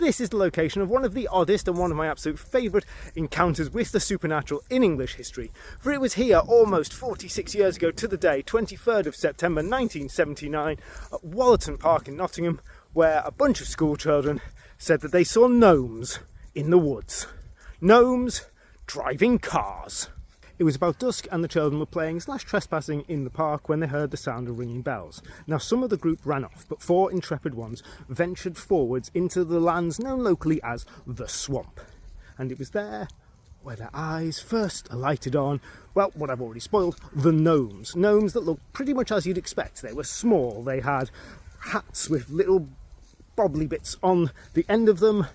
This is the location of one of the oddest and one of my absolute favourite encounters with the supernatural in English history, for it was here almost 46 years ago to the day, 23rd of September 1979, at Wollaton Park in Nottingham, where a bunch of school children said that they saw gnomes in the woods. Gnomes driving cars. It was about dusk and the children were playing / trespassing in the park when they heard the sound of ringing bells. Now some of the group ran off, but 4 intrepid ones ventured forwards into the lands known locally as the swamp. And it was there where their eyes first alighted on, well, what I've already spoiled, the gnomes. Gnomes that looked pretty much as you'd expect. They were small, they had hats with little bobbly bits on the end of them,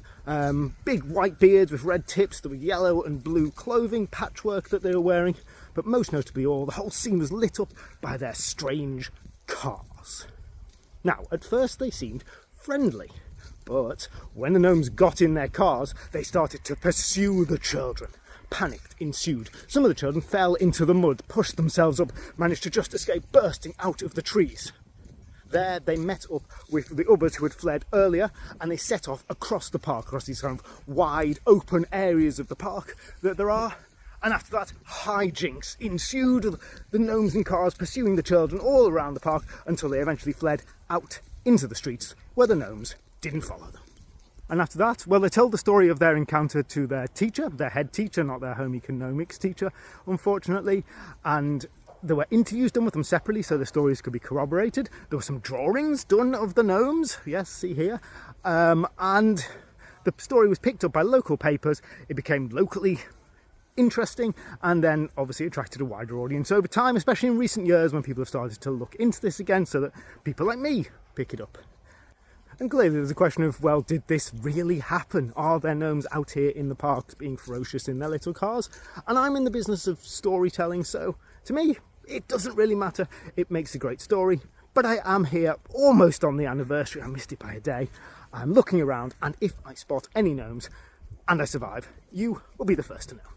big white beards with red tips, that were yellow and blue clothing patchwork that they were wearing, but most notably all, the whole scene was lit up by their strange cars. Now, at first they seemed friendly, but when the gnomes got in their cars, they started to pursue the children. Panic ensued. Some of the children fell into the mud, pushed themselves up, managed to just escape bursting out of the trees. There they met up with the others who had fled earlier, and they set off across the park, across these kind of wide open areas of the park that there are. And after that, hijinks ensued, the gnomes in cars pursuing the children all around the park until they eventually fled out into the streets where the gnomes didn't follow them. And after that, well, they told the story of their encounter to their teacher, their head teacher, not their home economics teacher, unfortunately, and there were interviews done with them separately so the stories could be corroborated. There were some drawings done of the gnomes, yes, see here, and the story was picked up by local papers. It became locally interesting and then obviously attracted a wider audience over time, especially in recent years when people have started to look into this again so that people like me pick it up. And clearly there's a question of, well, did this really happen? Are there gnomes out here in the parks being ferocious in their little cars? And I'm in the business of storytelling, so to me, it doesn't really matter. It makes a great story. But I am here almost on the anniversary. I missed it by a day. I'm looking around, and if I spot any gnomes and I survive, you will be the first to know.